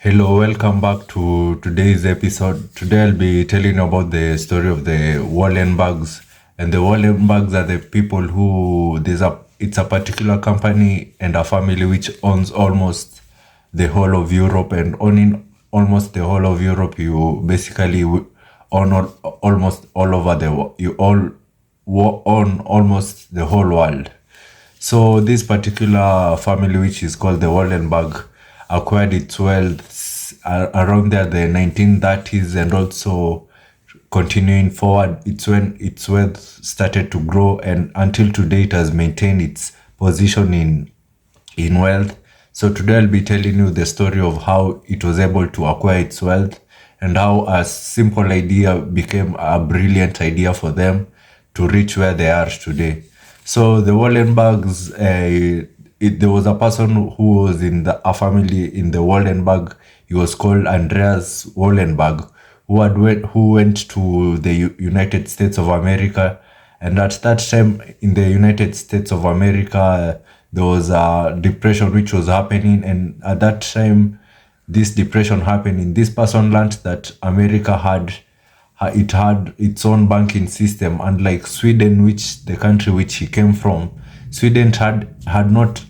Hello, welcome back to today's episode. Today I'll be telling you about the story of the Wallenbergs. And the Wallenbergs are the people who it's a particular company and a family which owns almost the whole of Europe, and owning almost the whole of Europe, you basically own almost all over you all own almost the whole world. So this particular family, which is called the Wallenberg, acquired its wealth around there the 1930s, and also continuing forward, it's when its wealth started to grow, and until today it has maintained its position in wealth. So today I'll be telling you the story of how it was able to acquire its wealth, and how a simple idea became a brilliant idea for them to reach where they are today. So the Wallenbergs, there was a person who was a family in the Wallenberg. He was called Andreas Wallenberg, who went to the United States of America, and at that time in the United States of America, there was a depression which was happening, and at that time, this depression happening, this person learned that America it had its own banking system, unlike Sweden, which the country which he came from. Sweden had not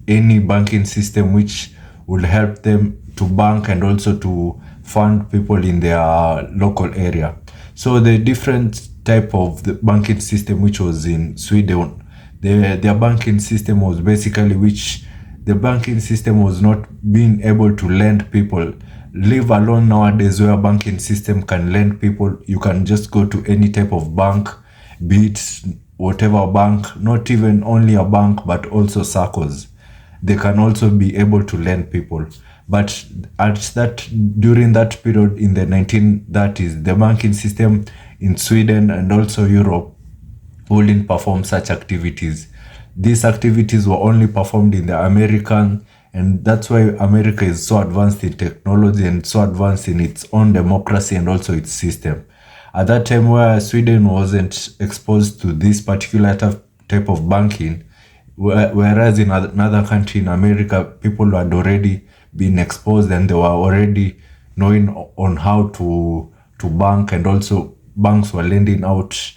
any banking system which would help them to bank and also to fund people in their local area. So the different type of the banking system which was in Sweden, their banking system was basically which the banking system was not being able to lend people. Leave alone nowadays where banking system can lend people. You can just go to any type of bank, be it whatever bank, not even only a bank, but also circles. They can also be able to lend people. But during that period in the 1930s, the banking system in Sweden and also Europe wouldn't perform such activities. These activities were only performed in the American, and that's why America is so advanced in technology and so advanced in its own democracy and also its system. At that time where Sweden wasn't exposed to this particular type of banking, whereas in another country in America, people had already been exposed and they were already knowing on how to bank, and also banks were lending out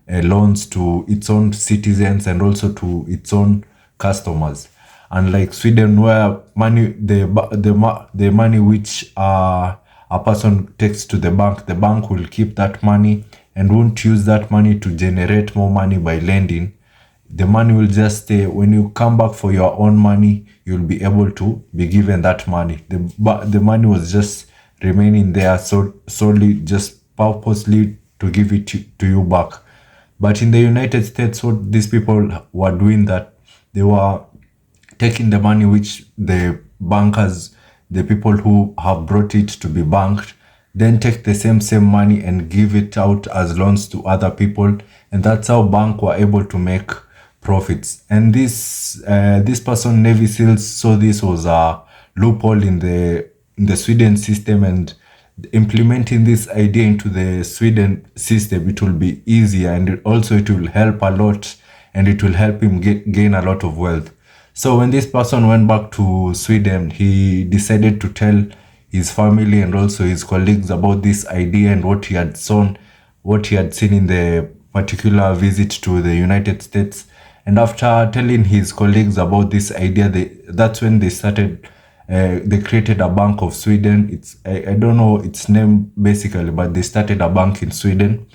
loans to its own citizens and also to its own customers. Unlike Sweden, where the money which a person takes to the bank will keep that money and won't use that money to generate more money by lending. The money will just stay. When you come back for your own money, you'll be able to be given that money. The money was just remaining there solely just purposely to give it to you back. But in the United States, what these people were doing, that they were taking the money which the bankers, the people who have brought it to be banked, then take the same money and give it out as loans to other people, and that's how banks were able to make profits. And this person, Navy SEALs, saw this was a loophole in the Sweden system, and implementing this idea into the Sweden system, it will be easier, and it will help a lot, and it will help him gain a lot of wealth. So when this person went back to Sweden, he decided to tell his family and also his colleagues about this idea and what he had seen in the particular visit to the United States. And after telling his colleagues about this idea, that's when they started. They created a Bank of Sweden. I don't know its name basically, but they started a bank in Sweden.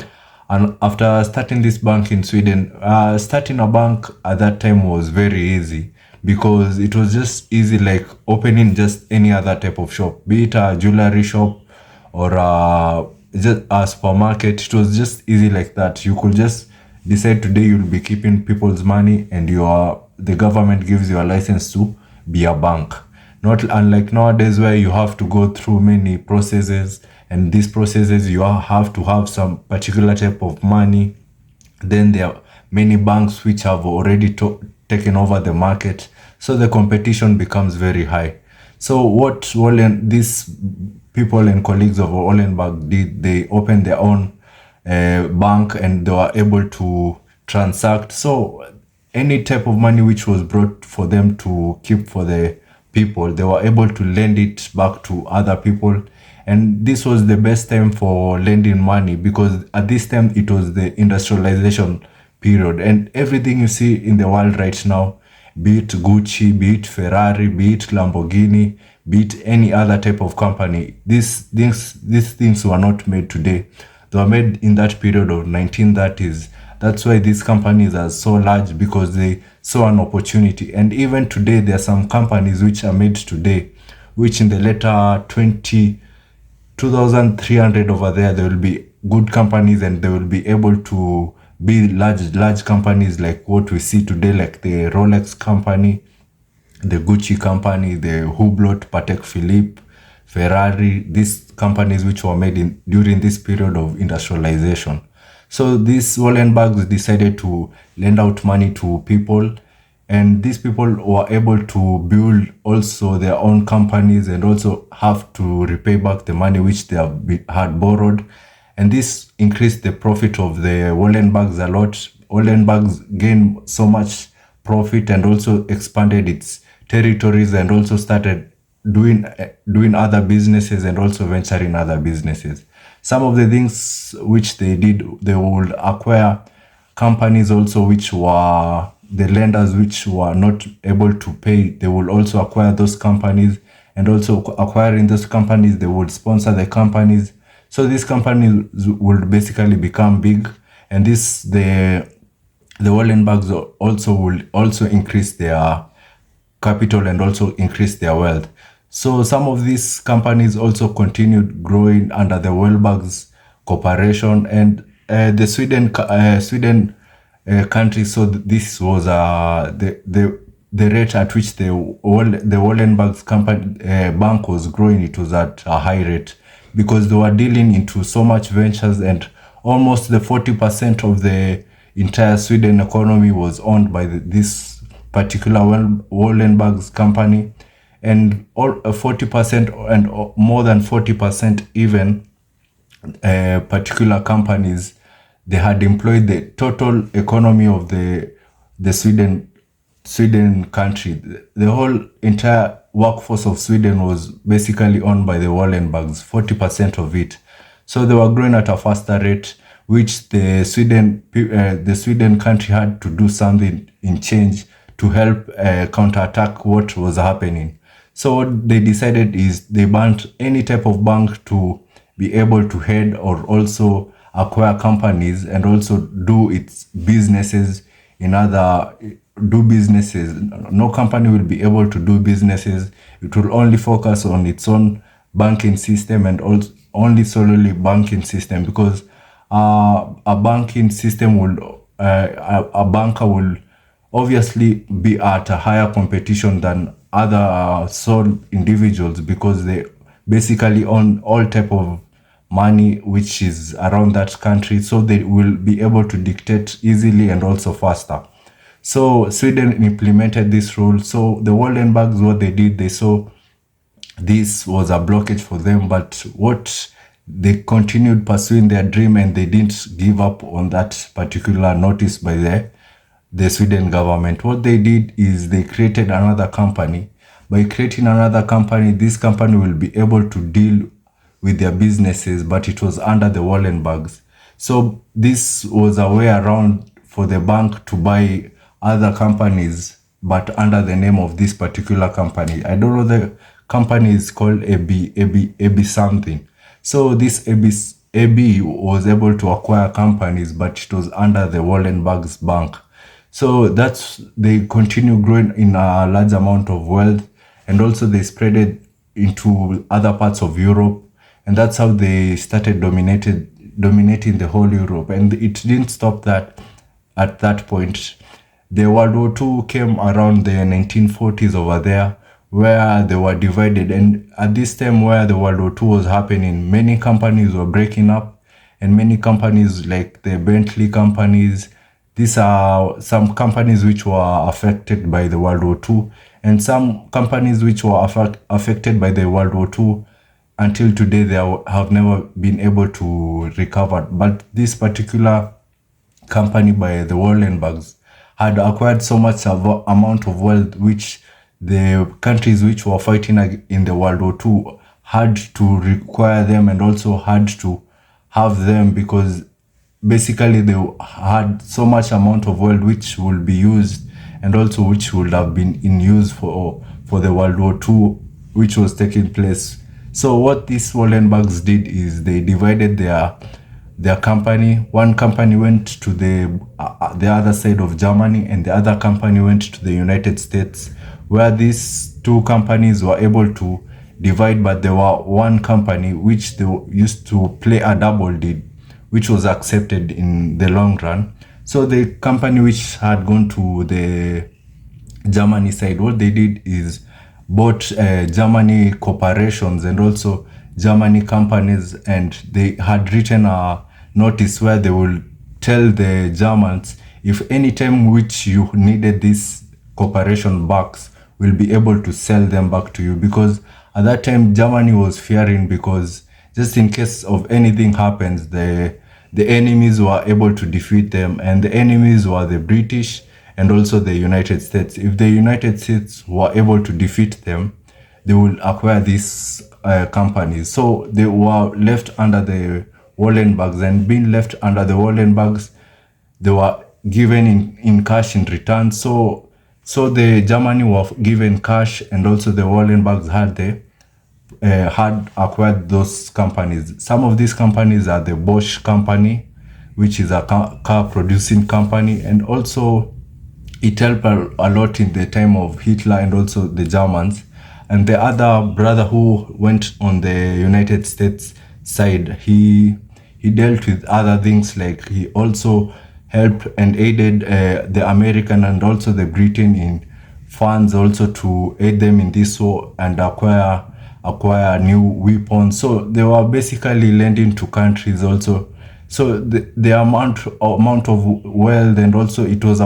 And after starting this bank in Sweden, starting a bank at that time was very easy, because it was just easy like opening just any other type of shop, be it a jewelry shop or just a supermarket. It was just easy like that. You could just decide today you'll be keeping people's money, and the government gives you a license to be a bank. Not unlike nowadays where you have to go through many processes, and these processes you have to have some particular type of money. Then there are many banks which have already taken over the market, so the competition becomes very high. So what these people and colleagues of Wallenberg did, they opened their own bank, and they were able to transact. So any type of money which was brought for them to keep for the people. They were able to lend it back to other people. And this was the best time for lending money, because at this time it was the industrialization period. And everything you see in the world right now, be it Gucci, be it Ferrari, be it Lamborghini, be it any other type of company, these things were not made today. They were made in that period of 1930s. That's why these companies are so large, because they saw an opportunity. And even today, there are some companies which are made today, which in the later 2,300 over there, there will be good companies, and they will be able to be large companies like what we see today, like the Rolex company, the Gucci company, the Hublot, Patek Philippe, Ferrari, these companies which were made during this period of industrialization. So these Wallenbergs decided to lend out money to people, and these people were able to build also their own companies and also have to repay back the money which they had borrowed. And this increased the profit of the Wallenbergs a lot. Wallenbergs gained so much profit and also expanded its territories, and also started doing other businesses and also venturing other businesses. Some of the things which they did, they would acquire companies also which were the lenders which were not able to pay. They will also acquire those companies, and also acquiring those companies, they would sponsor the companies. So these companies would basically become big, and the Wallenbergs also will also increase their capital and also increase their wealth. So some of these companies also continued growing under the Wahlbergs Corporation, and the Sweden country. So this was the rate at which the Wallenbergs company bank was growing. It was at a high rate, because they were dealing into so much ventures, and almost the 40% of the entire Sweden economy was owned by this particular Wallenbergs company. And all 40% and more than 40% even particular companies, they had employed the total economy of the Sweden country. The whole entire workforce of Sweden was basically owned by the Wallenbergs, 40% of it. So they were growing at a faster rate, which the Sweden country had to do something in change to help counterattack what was happening. So what they decided is they banned any type of bank to be able to head or also acquire companies and also do its businesses do businesses. No company will be able to do businesses. It will only focus on its own banking system, and also only solely banking system, because a banking system will a banker will obviously be at a higher competition than other sole individuals, because they basically own all type of money which is around that country. So they will be able to dictate easily and also faster. So Sweden implemented this rule. So the Wallenbergs, what they did, they saw this was a blockage for them, but what they continued pursuing their dream, and they didn't give up on that particular notice by the Sweden government. What they did is they created another company. By creating another company, this company will be able to deal with their businesses, but it was under the Wallenbergs. So this was a way around for the bank to buy other companies, but under the name of this particular company. I don't know, the company is called AB something. So this AB was able to acquire companies, but it was under the Wallenbergs bank. So they continue growing in a large amount of wealth, and also they spread it into other parts of Europe, and that's how they started dominating the whole Europe. And it didn't stop that at that point. The World War II came around the 1940s over there, where they were divided. And at this time where the World War II was happening, many companies were breaking up, and many companies like the Bentley companies, these are some companies which were affected by the World War II, and some companies which were affected by the World War II until today, they have never been able to recover. But this particular company by the Wallenbergs had acquired so much amount of wealth, which the countries which were fighting in the World War II had to require them and also had to have them, because basically they had so much amount of oil which will be used and also which would have been in use for the World War II which was taking place. So what these Wallenbergs did is they divided their company. One company went to the other side of Germany, and the other company went to the United States, where these two companies were able to divide, but there were one company which they used to play a double deal, which was accepted in the long run. So the company which had gone to the Germany side, what they did is bought Germany corporations and also Germany companies, and they had written a notice where they will tell the Germans, if any time which you needed this corporation backs, will be able to sell them back to you. Because at that time Germany was fearing, because just in case of anything happens, the enemies were able to defeat them, and the enemies were the British and also the United States. If the United States were able to defeat them, they will acquire these companies. So they were left under the Wallenbergs, and being left under the Wallenbergs, they were given in cash in return. So the Germany were given cash, and also the Wallenbergs had acquired those companies. Some of these companies are the Bosch company, which is a car producing company, and also it helped a lot in the time of Hitler and also the Germans. And the other brother who went on the United States side, he dealt with other things, like he also helped and aided the American and also the Britain in funds also to aid them in this war and acquire new weapons. So they were basically lending to countries also. So the amount of wealth, and also it was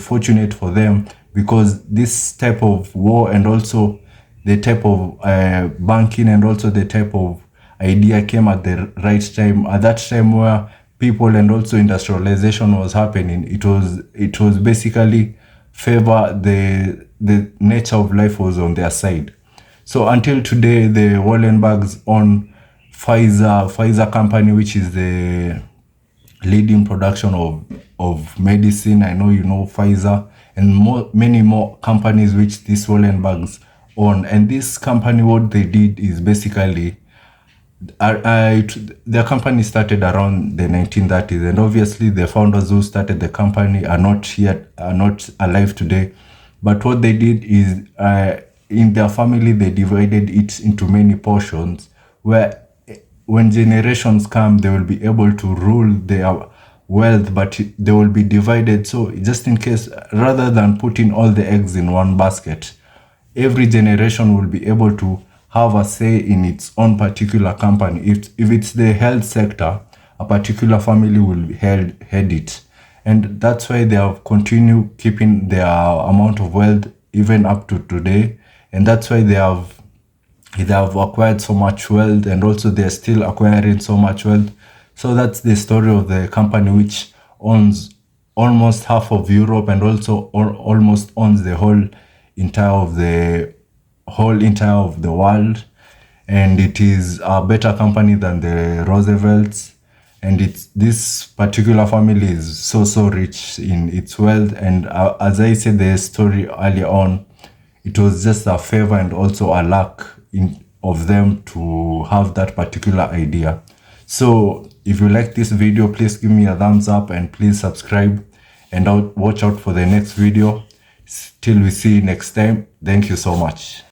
fortunate for them, because this type of war and also the type of banking and also the type of idea came at the right time, at that time where people and also industrialization was happening. It was basically favor the nature of life was on their side. So until today, the Wallenbergs own Pfizer company, which is the leading production of medicine. I know you know Pfizer, and many more companies which these Wallenbergs own. And this company, what they did is basically, their company started around the 1930s, and obviously the founders who started the company are not alive today. But what they did is, in their family, they divided it into many portions, where when generations come, they will be able to rule their wealth, but they will be divided. So just in case, rather than putting all the eggs in one basket, every generation will be able to have a say in its own particular company. If it's the health sector, a particular family will head it. And that's why they have continued keeping their amount of wealth even up to today. And that's why they have acquired so much wealth, and also they're still acquiring so much wealth. So that's the story of the company, which owns almost half of Europe and also almost owns the whole entire of the world. And it is a better company than the Roosevelts. And this particular family is so rich in its wealth. And as I said the story earlier on, it was just a favor and also a luck of them to have that particular idea. So if you like this video, please give me a thumbs up and please subscribe, and watch out for the next video. Till we see you next time. Thank you so much.